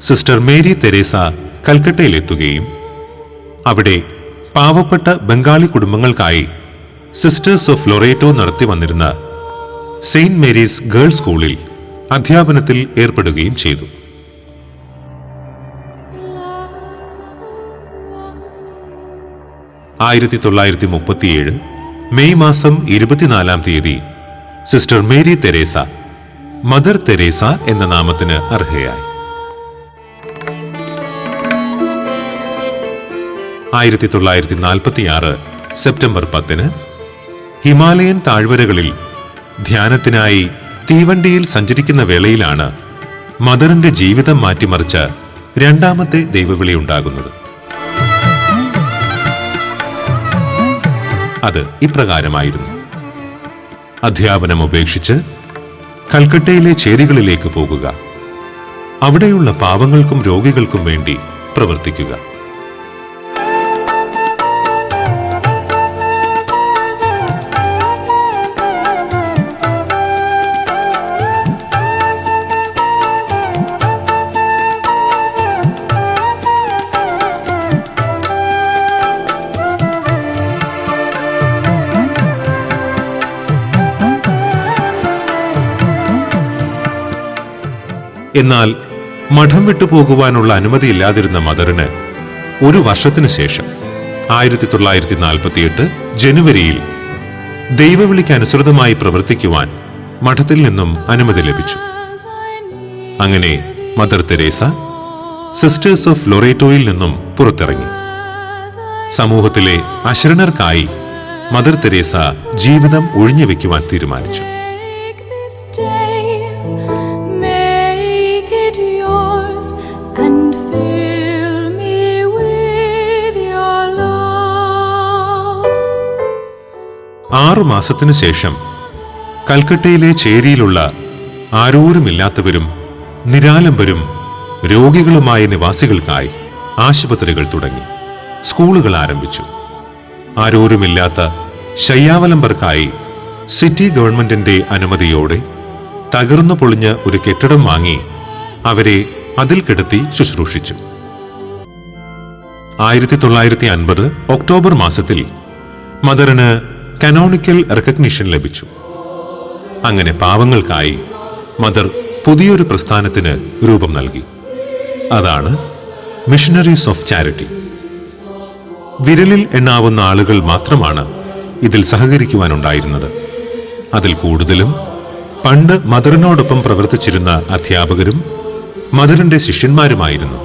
Sister Mary Teresa കൽക്കട്ടയിലെത്തുകയും അവിടെ പാവപ്പെട്ട Bengali കുടുംബങ്ങൾക്കായി sisters of Loreto നടത്തി വന്നിരുന്ന സെയിന്റ് മേരീസ് ഗേൾസ് സ്കൂളിൽ അധ്യാപനത്തിൽ ഏർപ്പെടുകയും ചെയ്തു. 1937 മെയ് മാസം 24-ാം തീയതി Sister Mary Teresa Mother Teresa എന്ന നാമത്തിന് അർഹയായി. 1946 സെപ്റ്റംബർ 10 ഹിമാലയൻ താഴ്വരകളിൽ ധ്യാനത്തിനായി തീവണ്ടിയിൽ സഞ്ചരിക്കുന്ന വേളയിലാണ് മദറിന്റെ ജീവിതം മാറ്റിമറിച്ച രണ്ടാമത്തെ ദൈവവിളി ഉണ്ടാകുന്നത്. അത് ഇപ്രകാരമായിരുന്നു: അധ്യാപനം ഉപേക്ഷിച്ച് കൽക്കട്ടയിലെ ചേരികളിലേക്ക് പോകുക, അവിടെയുള്ള പാവങ്ങൾക്കും രോഗികൾക്കും വേണ്ടി പ്രവർത്തിക്കുക. എന്നാൽ മഠം വിട്ടുപോകുവാനുള്ള അനുമതിയില്ലാതിരുന്ന മദറിന് ഒരു വർഷത്തിനു ശേഷം 1948 ജനുവരിയിൽ ദൈവവിളിക്ക് അനുസൃതമായി പ്രവർത്തിക്കുവാൻ മഠത്തിൽ നിന്നും അനുമതി ലഭിച്ചു. അങ്ങനെ മദർ തെരേസ സിസ്റ്റേഴ്സ് ഓഫ് ലൊറേറ്റോയിൽ നിന്നും പുറത്തിറങ്ങി. സമൂഹത്തിലെ അശരണർക്കായി മദർ തെരേസ ജീവിതം ഒഴിഞ്ഞുവെക്കുവാൻ തീരുമാനിച്ചു. മാസത്തിനു ശേഷം കൽക്കട്ടയിലെ ചേരിയിലുള്ള ആരോരുമില്ലാത്തവരും നിരാലംബരും രോഗികളുമായ നിവാസികൾക്കായി ആശുപത്രികൾ തുടങ്ങി, സ്കൂളുകൾ ആരംഭിച്ചു. ആരോരുമില്ലാത്ത ശയ്യാവലംബർക്കായി സിറ്റി ഗവൺമെന്റിന്റെ അനുമതിയോടെ തകർന്നു പൊളിഞ്ഞ ഒരു കെട്ടിടം വാങ്ങി അവരെ അതിൽ കിടത്തി ശുശ്രൂഷിച്ചു. 1950 ഒക്ടോബർ മാസത്തിൽ മദറിന് കനോണിക്കൽ റെക്കഗ്നിഷൻ ലഭിച്ചു. അങ്ങനെ പാവങ്ങൾക്കായി മദർ പുതിയൊരു പ്രസ്ഥാനത്തിന് രൂപം നൽകി. അതാണ് മിഷണറീസ് ഓഫ് ചാരിറ്റി. വിരലിൽ എണ്ണാവുന്ന ആളുകൾ മാത്രമാണ് ഇതിൽ സഹകരിക്കുവാനുണ്ടായിരുന്നത്. അതിൽ കൂടുതലും പണ്ട് മദറിനോടൊപ്പം പ്രവർത്തിച്ചിരുന്ന അധ്യാപകരും മദറിന്റെ ശിഷ്യന്മാരുമായിരുന്നു.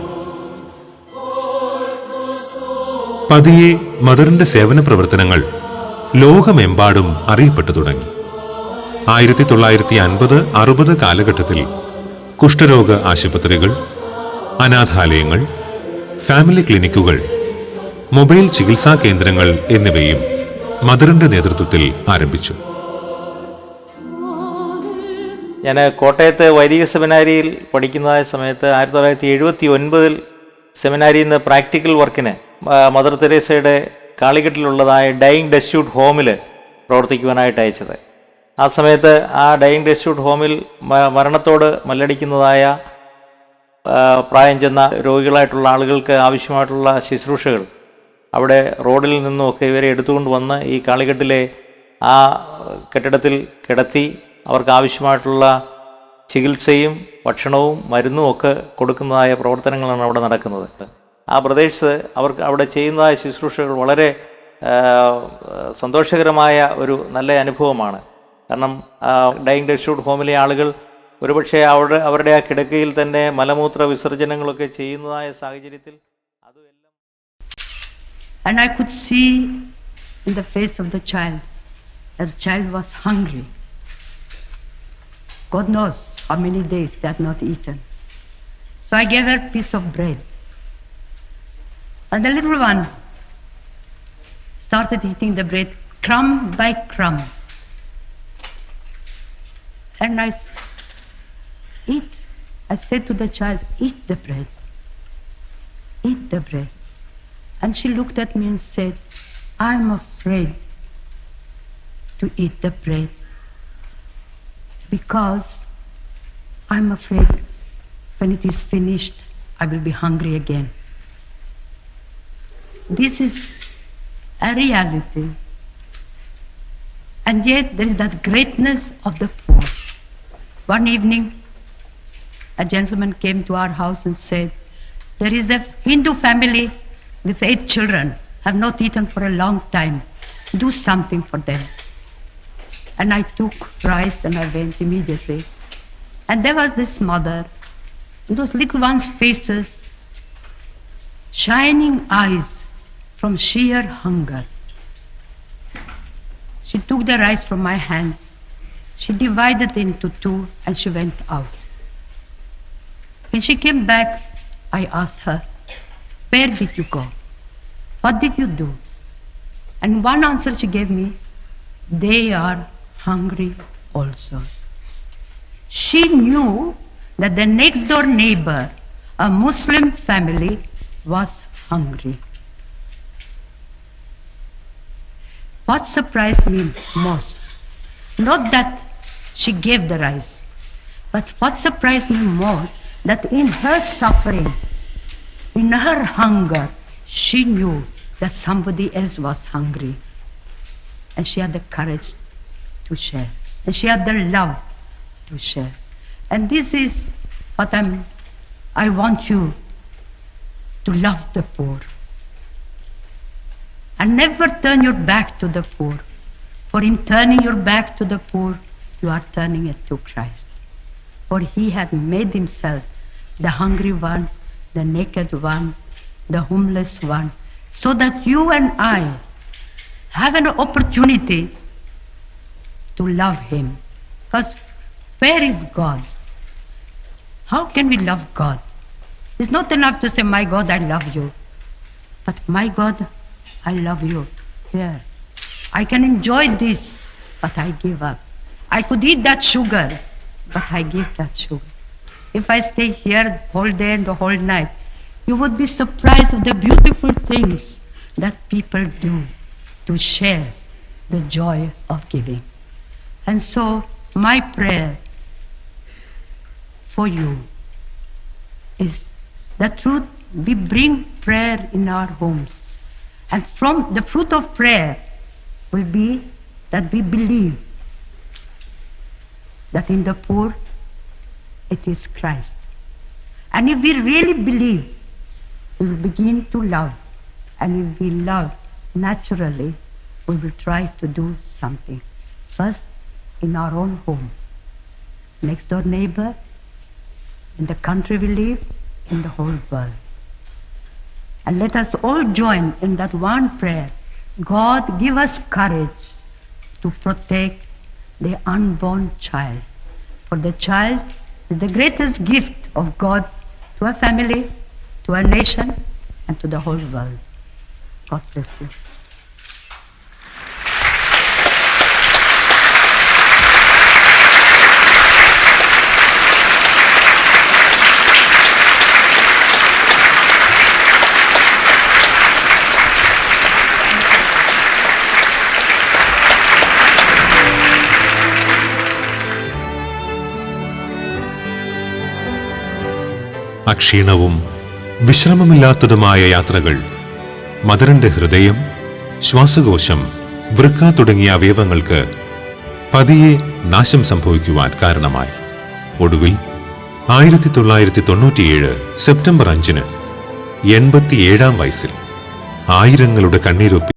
പതിയെ മദറിന്റെ സേവന പ്രവർത്തനങ്ങൾ ലോകമെമ്പാടും അറിയപ്പെട്ടു തുടങ്ങി. 1950-60 കാലഘട്ടത്തിൽ കുഷ്ഠരോഗ ആശുപത്രികൾ, അനാഥാലയങ്ങൾ, ഫാമിലി ക്ലിനിക്കുകൾ, മൊബൈൽ ചികിത്സാ കേന്ദ്രങ്ങൾ എന്നിവയും മദറിന്റെ നേതൃത്വത്തിൽ ആരംഭിച്ചു. ഞാൻ കോട്ടയത്ത് വൈദിക സെമിനാരിയിൽ പഠിക്കുന്നതായ സമയത്ത് 1979 സെമിനാരിയിൽ നിന്ന് പ്രാക്ടിക്കൽ വർക്കിന് മദർ തെരേസയുടെ കാളിക്കട്ടിലുള്ളതായ ഡൈയിങ് ഡെസ്റ്റിറ്റ്യൂട്ട് ഹോമിൽ പ്രവർത്തിക്കുവാനായിട്ട് അയച്ചത്. ആ സമയത്ത് ആ ഡൈയിങ് ഡെസ്റ്റിറ്റ്യൂട്ട് ഹോമിൽ മരണത്തോട് മല്ലടിക്കുന്നതായ പ്രായം ചെന്ന രോഗികളായിട്ടുള്ള ആളുകൾക്ക് ആവശ്യമായിട്ടുള്ള ശുശ്രൂഷകൾ അവിടെ റോഡിൽ നിന്നുമൊക്കെ ഇവരെ എടുത്തുകൊണ്ട് വന്ന് ഈ കാളിക്കട്ടിലെ ആ കെട്ടിടത്തിൽ കിടത്തി അവർക്ക് ആവശ്യമായിട്ടുള്ള ചികിത്സയും ഭക്ഷണവും മരുന്നും ഒക്കെ കൊടുക്കുന്നതായ പ്രവർത്തനങ്ങളാണ് അവിടെ നടക്കുന്നത്. ആ പ്രദേശത്ത് അവർക്ക് അവിടെ ചെയ്യുന്നതായ ശുശ്രൂഷകൾ വളരെ സന്തോഷകരമായ ഒരു നല്ല അനുഭവമാണ്. കാരണം ഡൈയിങ് ഡെസ്റ്റിറ്റ്യൂട്ട് ഹോമിലെ ആളുകൾ ഒരുപക്ഷെ അവരുടെ ആ കിടക്കയിൽ തന്നെ മലമൂത്ര വിസർജനങ്ങളൊക്കെ ചെയ്യുന്നതായ സാഹചര്യത്തിൽ അതുമെല്ലാം. And I could see in the face of the child that the child was hungry. God knows how many days they had not eaten. So I gave her a piece of bread. And the little one started eating the bread crumb by crumb. And I said to the child, eat the bread. Eat the bread. And she looked at me and said, I'm afraid to eat the bread because I'm afraid when it is finished, I will be hungry again. This is a reality. And yet there is that greatness of the poor. One evening, a gentleman came to our house and said, there is a Hindu family with 8 children, have not eaten for a long time. Do something for them. And I took rice and I went immediately. And there was this mother, and those little ones' faces, shining eyes from sheer hunger. She took the rice from my hands, she divided it into 2, and she went out. When she came back, I asked her, where did you go? What did you do? And one answer she gave me, they are hungry also. She knew that the next door neighbor, a Muslim family, was hungry. What surprised me most, not that she gave the rice, but what surprised me most, that in her suffering, in her hunger, she knew that somebody else was hungry. And she had the courage to share. And she had the love to share. And this is what I want you to love the poor. And never turn your back to the poor. For in turning your back to the poor, you are turning it to Christ. For he had made himself the hungry one, the naked one, the homeless one, so that you and I have an opportunity to love him. Because where is God? How can we love God? It's not enough to say, my God, I love you. But my God, I love you. Here. I can enjoy this, but I give up. I could eat that sugar, but I give that sugar. If I stay here the whole day and the whole night, you would be surprised of the beautiful things that people do to share the joy of giving. And so my prayer for you is that truth, we bring prayer in our homes. And from the fruit of prayer will be that we believe that in the poor it is Christ. And if we really believe, we will begin to love. And if we love naturally, we will try to do something. First, in our own home, next door neighbor, in the country we live, in the whole world. And let us all join in that one prayer. God, give us courage to protect the unborn child. For the child is the greatest gift of God to a family, to a nation, and to the whole world. God bless you. അക്ഷീണവും വിശ്രമമില്ലാത്തതുമായ യാത്രകൾ മദറിന്റെ ഹൃദയം, ശ്വാസകോശം, വൃക്ക തുടങ്ങിയ അവയവങ്ങൾക്ക് പതിയെ നാശം സംഭവിക്കുവാൻ കാരണമായി. ഒടുവിൽ 1997 September 5 87-ാം വയസ്സിൽ ആയിരങ്ങളുടെ കണ്ണീരൊപ്പി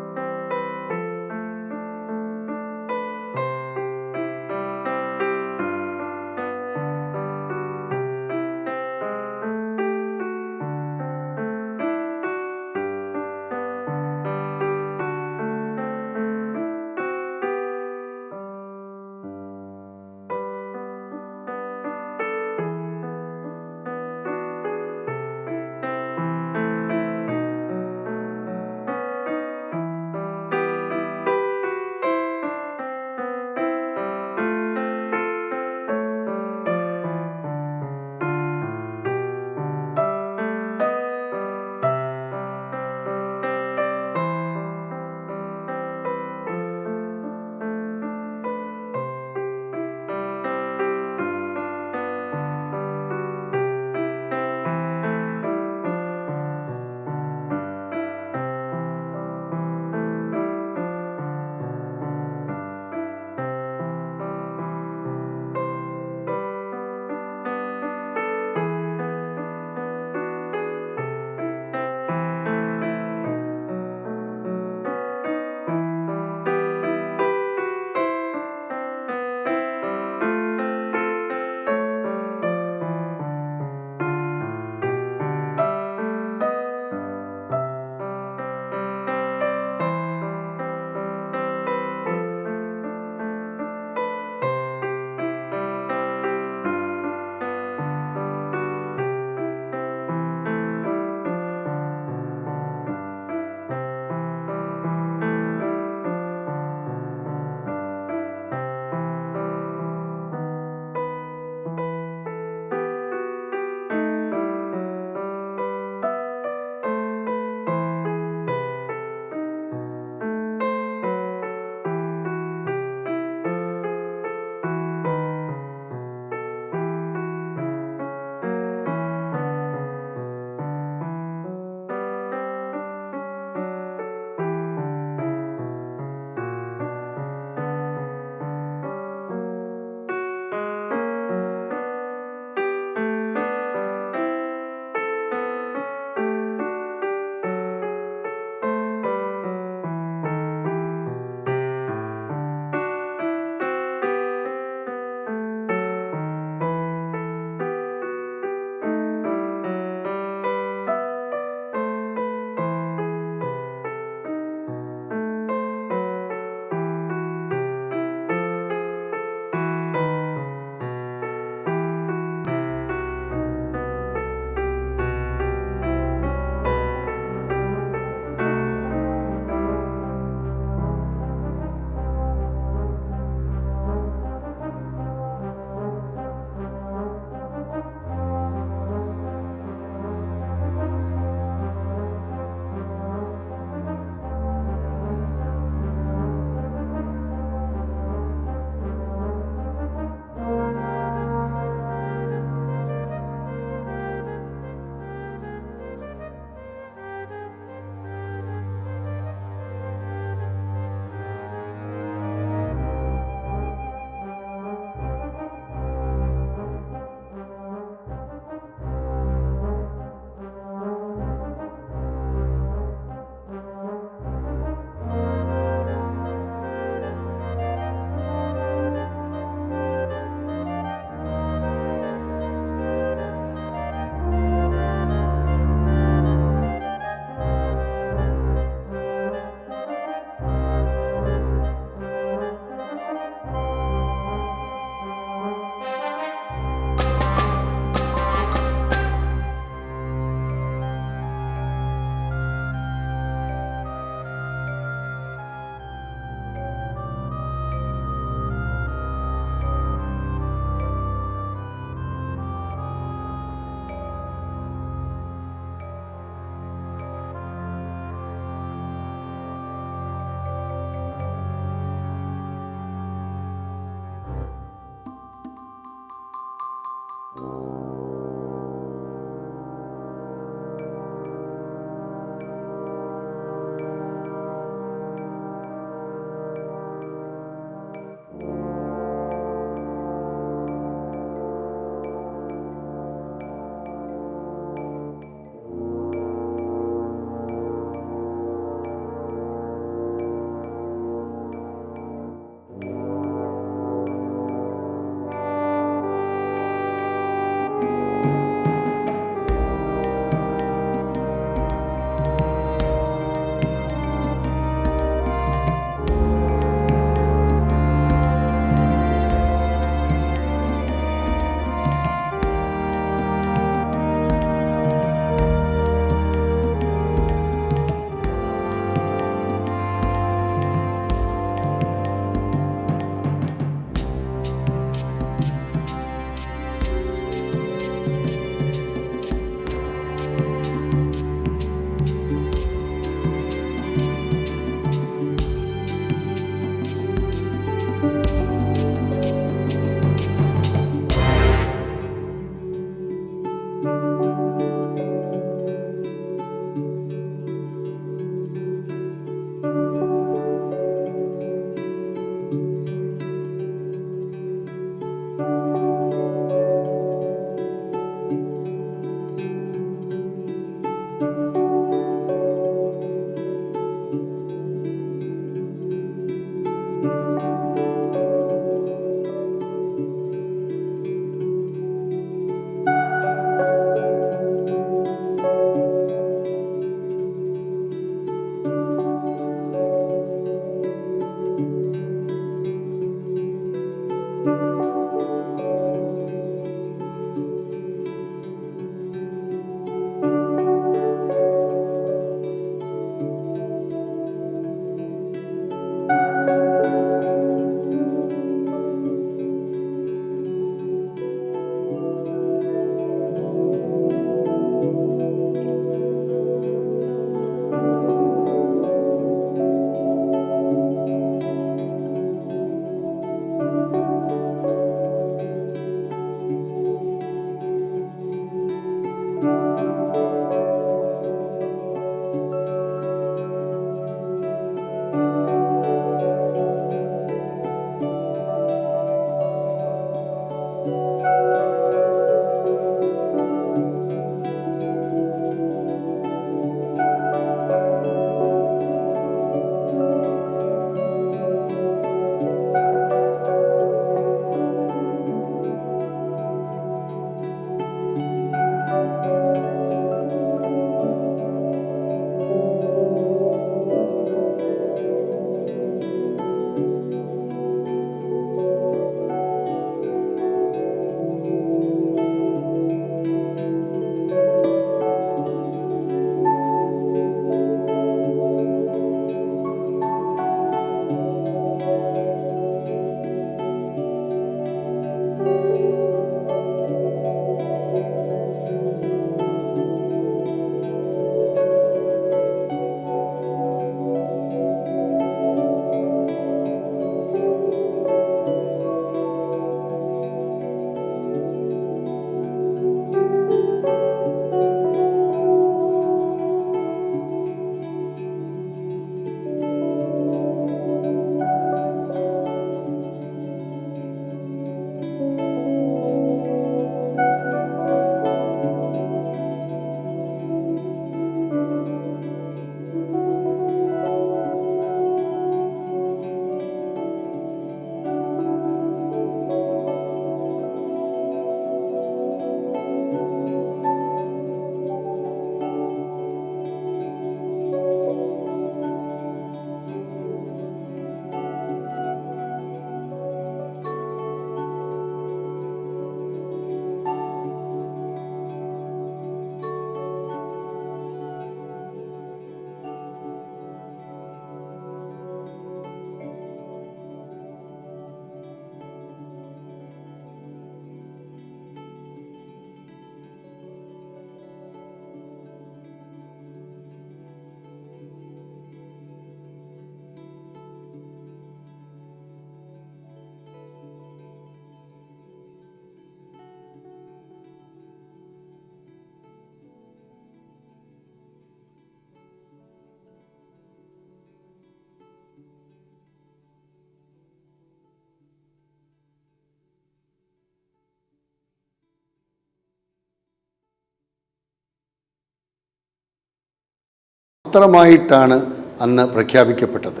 മാത്രമായിട്ടാണ് അന്ന് പ്രഖ്യാപിക്കപ്പെട്ടത്.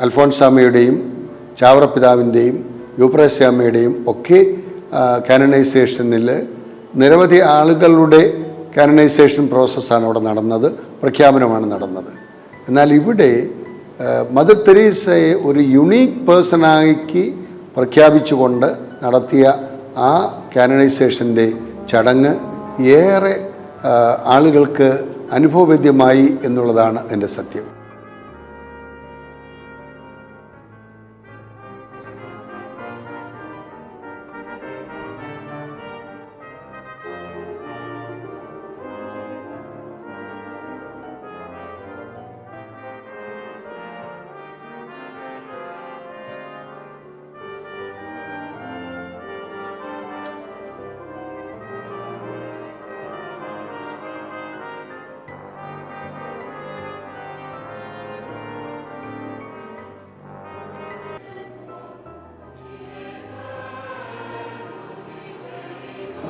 അൽഫോൺസാമ്മയുടെയും ചാവറപ്പിതാവിൻ്റെയും യൂപ്രസ്യാമ്മയുടെയും ഒക്കെ കാനനൈസേഷനിൽ നിരവധി ആളുകളുടെ കാനനൈസേഷൻ പ്രോസസ്സാണ് അവിടെ നടന്നത്, പ്രഖ്യാപനമാണ് നടന്നത്. എന്നാൽ ഇവിടെ മദർ തെരേസയെ ഒരു യുണീക്ക് പേഴ്സണാക്കി പ്രഖ്യാപിച്ചുകൊണ്ട് നടത്തിയ ആ കാനനൈസേഷൻ്റെ ചടങ്ങ് ഏറെ ആളുകൾക്ക് അനുഭവവേദ്യമായി എന്നുള്ളതാണ് എൻ്റെ സത്യം.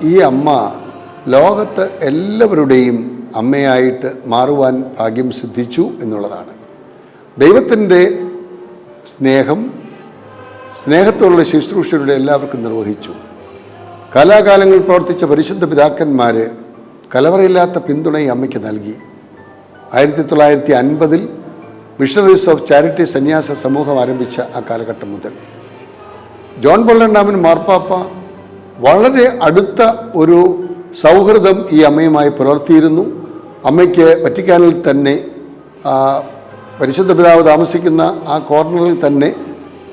ഈ അമ്മ ലോകത്ത് എല്ലാവരുടെയും അമ്മയായിട്ട് മാറുവാൻ ഭാഗ്യം സിദ്ധിച്ചു എന്നുള്ളതാണ്. ദൈവത്തിൻ്റെ സ്നേഹത്തോടുള്ള ശുശ്രൂഷയുടെ എല്ലാവർക്കും നിർവഹിച്ചു. കാലാകാലങ്ങളിൽ പ്രവർത്തിച്ച പരിശുദ്ധ പിതാക്കന്മാർ കലവറയില്ലാത്ത പിന്തുണ ഈ അമ്മയ്ക്ക് നൽകി. 1950 മിഷണറീസ് ഓഫ് ചാരിറ്റി സന്യാസ സമൂഹം ആരംഭിച്ച ആ കാലഘട്ടം മുതൽ ജോൺ പോൾ രണ്ടാമൻ മാർപ്പാപ്പ വളരെ അടുത്ത ഒരു സൗഹൃദം ഈ അമ്മയുമായി പുലർത്തിയിരുന്നു. അമ്മയ്ക്ക് വറ്റിക്കാനിൽ തന്നെ പരിശുദ്ധ പിതാവ് താമസിക്കുന്ന ആ കോർണറിൽ തന്നെ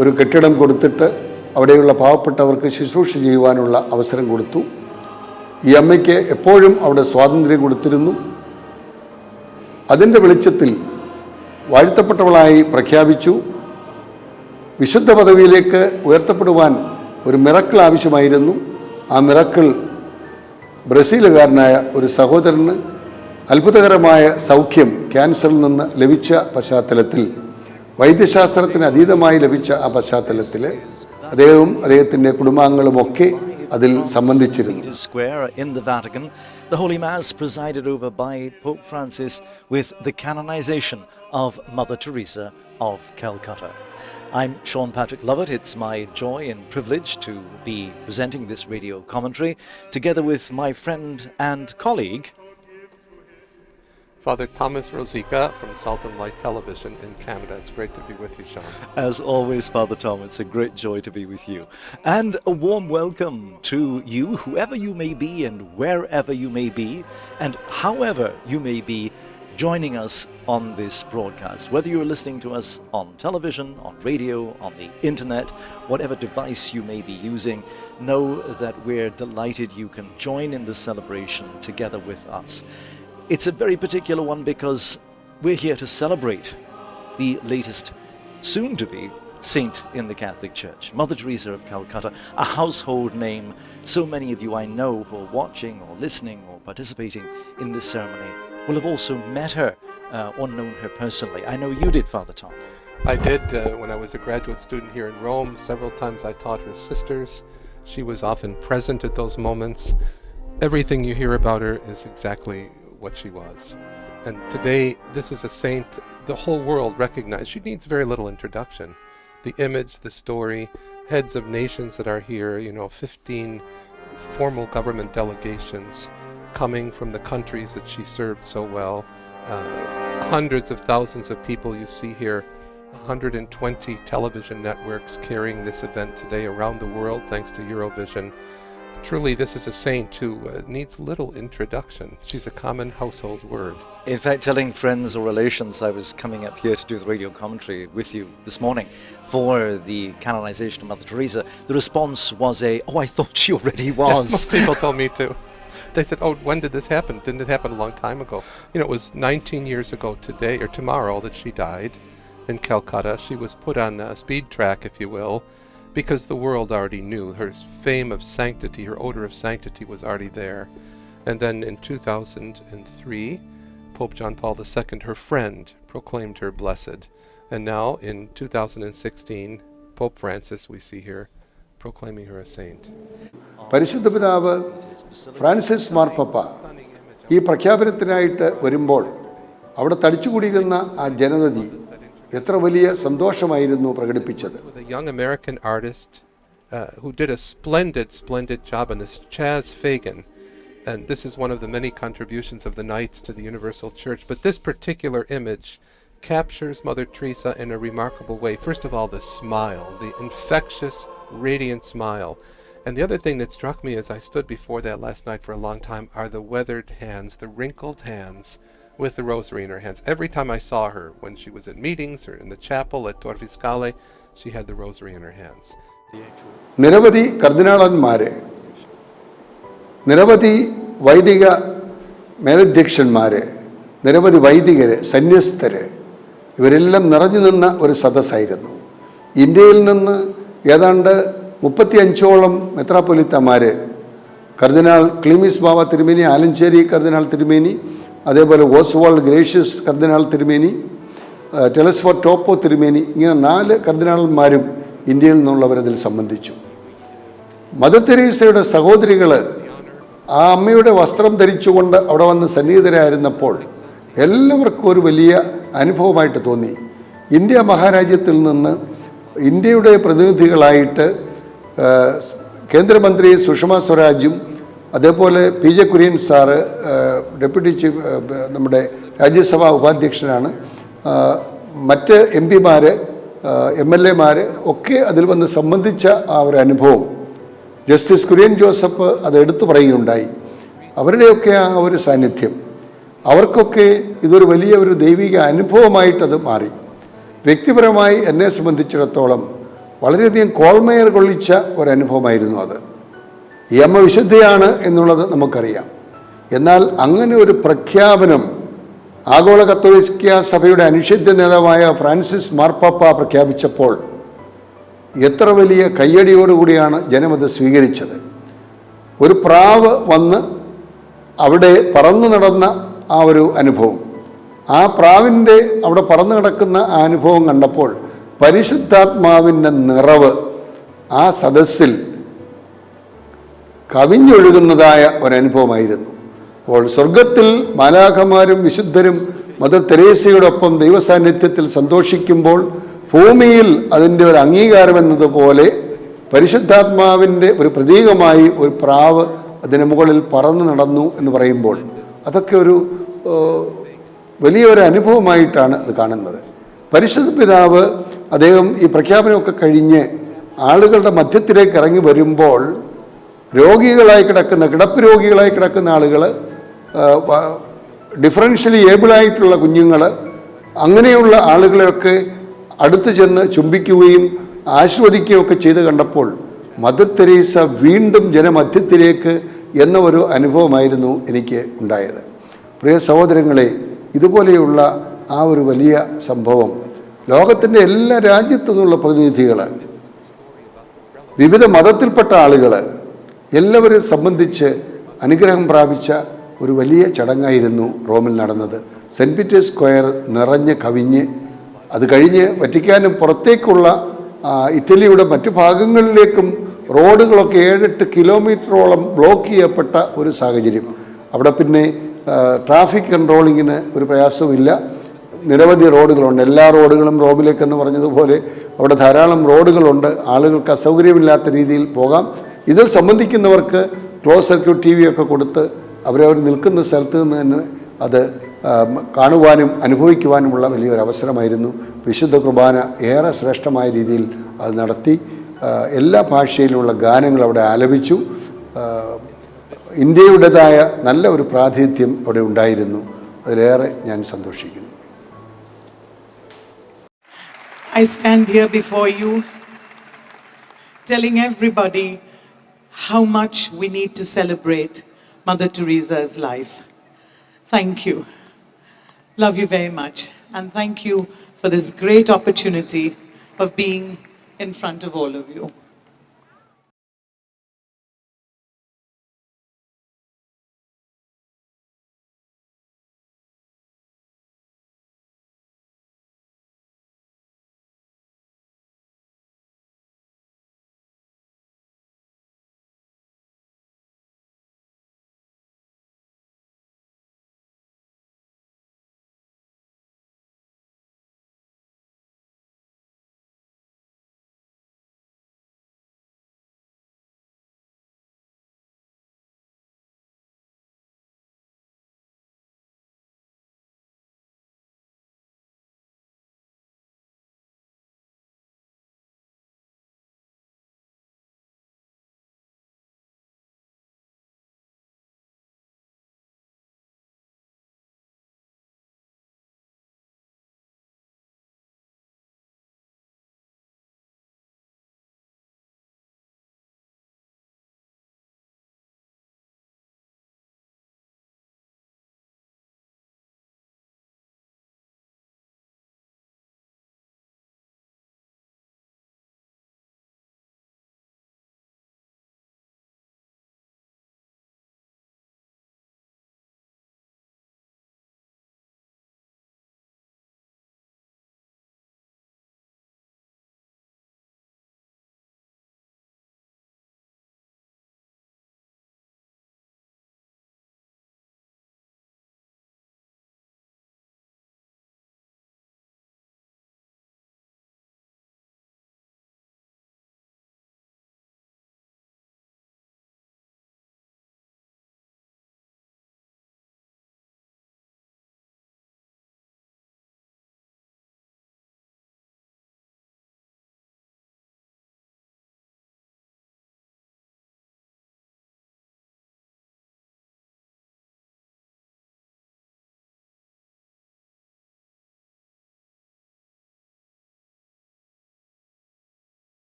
ഒരു കെട്ടിടം കൊടുത്തിട്ട് അവിടെയുള്ള പാവപ്പെട്ടവർക്ക് ശുശ്രൂഷ ചെയ്യുവാനുള്ള അവസരം കൊടുത്തു. ഈ അമ്മയ്ക്ക് എപ്പോഴും അവിടെ സ്വാതന്ത്ര്യം കൊടുത്തിരുന്നു. അതിൻ്റെ വെളിച്ചത്തിൽ വാഴ്ത്തപ്പെട്ടവളായി പ്രഖ്യാപിച്ചു. വിശുദ്ധ പദവിയിലേക്ക് ഉയർത്തപ്പെടുവാൻ ഒരു മിറക്കിൾ ആവശ്യമായിരുന്നു. ആ മിറക്കിൾ ബ്രസീലുകാരനായ ഒരു സഹോദരന് അത്ഭുതകരമായ സൗഖ്യം ക്യാൻസറിൽ നിന്ന് ലഭിച്ച പശ്ചാത്തലത്തിൽ, വൈദ്യശാസ്ത്രത്തിന് അതീതമായി ലഭിച്ച ആ പശ്ചാത്തലത്തിൽ അദ്ദേഹവും അദ്ദേഹത്തിൻ്റെ കുടുംബാംഗങ്ങളുമൊക്കെ അതിൽ സംബന്ധിച്ചിരുന്നു. The Holy Mass presided over by Pope Francis with the canonization of Mother Teresa of Calcutta. I'm Sean Patrick Lovett. It's my joy and privilege to be presenting this radio commentary together with my friend and colleague, Father Thomas Rosica from Salt and Light Television in Canada. It's great to be with you, Sean. As always, Father Tom, it's a great joy to be with you. And a warm welcome to you, whoever you may be and wherever you may be, and however you may be joining us on this broadcast. Whether you're listening to us on television, on radio, on the internet, whatever device you may be using, know that we're delighted you can join in this celebration together with us. It's a very particular one because we're here to celebrate the latest, soon-to-be, saint in the Catholic Church, Mother Teresa of Calcutta, a household name. So many of you I know who are watching or listening or participating in this ceremony will have also met her or known her personally. I know you did, Father Tom. I did. When I was a graduate student here in Rome, several times I taught her sisters. She was often present at those moments. Everything you hear about her is exactly what she was. And today, this is a saint the whole world recognizes. She needs very little introduction. The image, the story, heads of nations that are here, 15 formal government delegations coming from the countries that she served so well. Hundreds of thousands of people you see here, 120 television networks carrying this event today around the world thanks to Eurovision. Truly, this is a saint who needs little introduction. She's a common household word. In fact, telling friends or relations I was coming up here to do the radio commentary with you this morning for the canonization of Mother Teresa, the response was I thought she already was. Yeah, most people told me too. They said, when did this happen? Didn't it happen a long time ago? It was 19 years ago today, or tomorrow, that she died in Calcutta. She was put on a speed track, if you will, because the world already knew her fame of sanctity, her odor of sanctity was already there. And then in 2003, Pope John Paul II, her friend, proclaimed her blessed. And now in 2016, Pope Francis, we see here, proclaiming her a saint. പരിശുദ്ധ പിതാവ് Francis മാർപ്പാപ്പ ഈ പ്രഖ്യാപനത്തിനായിട്ട് വരുമ്പോൾ അവിടെ തടിച്ചുകൂടിയിരുന്ന ആ ജനതതി എത്ര വലിയ സന്തോഷമായിരുന്നു പ്രകടിപ്പിച്ചത്. With a young American artist who did a splendid job on this, Chaz Fagan. And this is one of the many contributions of the Knights to the Universal Church. But this particular image captures Mother Teresa in a remarkable way. First of all, the smile, the infectious, radiant smile. And the other thing that struck me as I stood before that last night for a long time are the weathered hands, the wrinkled hands with the rosary in her hands. Every time I saw her, when she was at meetings or in the chapel at Tor Fiscale, she had the rosary in her hands. നിരവധി കർദിനാളന്മാരെ, നിരവധി വൈദിക മേലധ്യക്ഷന്മാരെ, നിരവധി വൈദികരെ, സന്യസ്തരെ, ഇവരെല്ലാം നിറഞ്ഞു നിന്ന ഒരു സദസ്സായിരുന്നു. ഇന്ത്യയിൽ നിന്ന് ഏതാണ്ട് 35ഓളം മെത്രാപ്പൊലിത്തമാര്, കർദിനാൾ ക്ലീമിസ് ബാവ തിരുമേനി, ആലഞ്ചേരി കർദിനാൾ തിരുമേനി, അതേപോലെ ഓസ്വാൾഡ് ഗ്രേഷ്യസ് കർദിനാൾ തിരുമേനി, ടെലസ്ഫോർ ടോപ്പോ തിരുമേനി, ഇങ്ങനെ 4 കർദിനാളന്മാരും ഇന്ത്യയിൽ നിന്നുള്ളവരതിൽ സംബന്ധിച്ചു. മദർ തെരേസയുടെ സഹോദരികൾ ആ അമ്മയുടെ വസ്ത്രം ധരിച്ചുകൊണ്ട് അവിടെ വന്ന് സന്നിഹിതരായിരുന്നപ്പോൾ എല്ലാവർക്കും ഒരു വലിയ അനുഭവമായിട്ട് തോന്നി. ഇന്ത്യ മഹാരാജ്യത്തിൽ നിന്ന് ഇന്ത്യയുടെ പ്രതിനിധികളായിട്ട് കേന്ദ്രമന്ത്രി സുഷമ സ്വരാജും, അതേപോലെ P J Kurian sir deputy chief നമ്മുടെ രാജ്യസഭാ ഉപാധ്യക്ഷനാണ്, മറ്റ് എം പിമാർ, എം എൽ എമാർ ഒക്കെ അതിൽ വന്ന് സംബന്ധിച്ച ആ ഒരു അനുഭവം ജസ്റ്റിസ് കുര്യൻ ജോസഫ് അത് എടുത്തു പറയുകയുണ്ടായി. അവരുടെയൊക്കെ ആ ഒരു സാന്നിധ്യം അവർക്കൊക്കെ ഇതൊരു വലിയ ഒരു ദൈവിക അനുഭവമായിട്ടത് മാറി. വ്യക്തിപരമായി എന്നെ സംബന്ധിച്ചിടത്തോളം വളരെയധികം കോൾമേർ കൊള്ളിച്ച ഒരനുഭവമായിരുന്നു അത്. ഈ അമ്മ വിശുദ്ധയാണ് എന്നുള്ളത് നമുക്കറിയാം. എന്നാൽ അങ്ങനെ ഒരു പ്രഖ്യാപനം ആഗോള കത്തോലിക്ക സഭയുടെ അനിഷിധ്യ നേതാവായ ഫ്രാൻസിസ് മാർപ്പാപ്പ പ്രഖ്യാപിച്ചപ്പോൾ എത്ര വലിയ കയ്യടിയോടുകൂടിയാണ് ജനമത് സ്വീകരിച്ചത്. ഒരു പ്രാവ് വന്ന് അവിടെ പറന്നു നടന്ന ആ ഒരു അനുഭവം, ആ പ്രാവിൻ്റെ അവിടെ പറന്നു കിടക്കുന്ന ആ അനുഭവം കണ്ടപ്പോൾ പരിശുദ്ധാത്മാവിൻ്റെ നിറവ് ആ സദസ്സിൽ കവിഞ്ഞൊഴുകുന്നതായ ഒരനുഭവമായിരുന്നു. അപ്പോൾ സ്വർഗത്തിൽ മാലാഖമാരും വിശുദ്ധരും മദർ തെരേസയോടൊപ്പം ദൈവസാന്നിധ്യത്തിൽ സന്തോഷിക്കുമ്പോൾ ഭൂമിയിൽ അതിൻ്റെ ഒരു അംഗീകാരം എന്നതുപോലെ പരിശുദ്ധാത്മാവിൻ്റെ ഒരു പ്രതീകമായി ഒരു പ്രാവ് അതിന് മുകളിൽ പറന്നു നടന്നു എന്ന് പറയുമ്പോൾ അതൊക്കെ ഒരു വലിയൊരു അനുഭവമായിട്ടാണ് അത് കാണുന്നത്. പരിശുദ്ധ പിതാവ് അദ്ദേഹം ഈ പ്രഖ്യാപനമൊക്കെ കഴിഞ്ഞ് ആളുകളുടെ മധ്യത്തിലേക്ക് ഇറങ്ങി വരുമ്പോൾ രോഗികളായി കിടക്കുന്ന, കിടപ്പ് രോഗികളായി കിടക്കുന്ന ആളുകൾ, ഡിഫറൻഷ്യലി ഏബിളായിട്ടുള്ള കുഞ്ഞുങ്ങൾ, അങ്ങനെയുള്ള ആളുകളെയൊക്കെ അടുത്ത് ചെന്ന് ചുംബിക്കുകയും ആസ്വദിക്കുകയും ഒക്കെ ചെയ്ത് കണ്ടപ്പോൾ മദർ തെരേസ വീണ്ടും ജനമധ്യത്തിലേക്ക് എന്ന ഒരു അനുഭവമായിരുന്നു എനിക്ക് ഉണ്ടായത്. പ്രിയ സഹോദരങ്ങളെ, ഇതുപോലെയുള്ള ആ ഒരു വലിയ സംഭവം ലോകത്തിൻ്റെ എല്ലാ രാജ്യത്തു നിന്നുള്ള പ്രതിനിധികൾ, വിവിധ മതത്തിൽപ്പെട്ട ആളുകൾ എല്ലാവരും സംബന്ധിച്ച് അനുഗ്രഹം പ്രാപിച്ച ഒരു വലിയ ചടങ്ങായിരുന്നു റോമിൽ നടന്നത്. സെൻറ്റ് പീറ്റേഴ്സ് സ്ക്വയർ നിറഞ്ഞ് കവിഞ്ഞ്, അത് കഴിഞ്ഞ് വറ്റിക്കാനും പുറത്തേക്കുള്ള ഇറ്റലിയുടെ മറ്റു ഭാഗങ്ങളിലേക്കും റോഡുകളൊക്കെ 7-8 കിലോമീറ്ററോളം ബ്ലോക്ക് ചെയ്യപ്പെട്ട ഒരു സാഹചര്യം. അവിടെ പിന്നെ ട്രാഫിക് കൺട്രോളിങ്ങിന് ഒരു പ്രയാസവുമില്ല. നിരവധി റോഡുകളുണ്ട്. എല്ലാ റോഡുകളും റോമിലേക്കെന്ന് പറഞ്ഞതുപോലെ അവിടെ ധാരാളം റോഡുകളുണ്ട്. ആളുകൾക്ക് അസൗകര്യമില്ലാത്ത രീതിയിൽ പോകാം. ഇതിൽ സംബന്ധിക്കുന്നവർക്ക് ക്ലോസ് സർക്യൂട്ട് TV ഒക്കെ കൊടുത്ത് അവരവർ നിൽക്കുന്ന സ്ഥലത്ത് നിന്ന് തന്നെ അത് കാണുവാനും അനുഭവിക്കുവാനുമുള്ള വലിയൊരു അവസരമായിരുന്നു. വിശുദ്ധ കുർബാന ഏറെ ശ്രേഷ്ഠമായ രീതിയിൽ അത് നടത്തി. എല്ലാ ഭാഷയിലുമുള്ള ഗാനങ്ങൾ അവിടെ ആലപിച്ചു. ഇന്ത്യയുടേതായ നല്ല ഒരു പ്രാതിനിധ്യം അവിടെ ഉണ്ടായിരുന്നു. അതിലേറെ ഞാൻ സന്തോഷിക്കുന്നു. I stand here before you telling everybody how much we need to celebrate Mother Teresa's life. Thank you. Love you very much. And thank you for this great opportunity of being in front of all of you.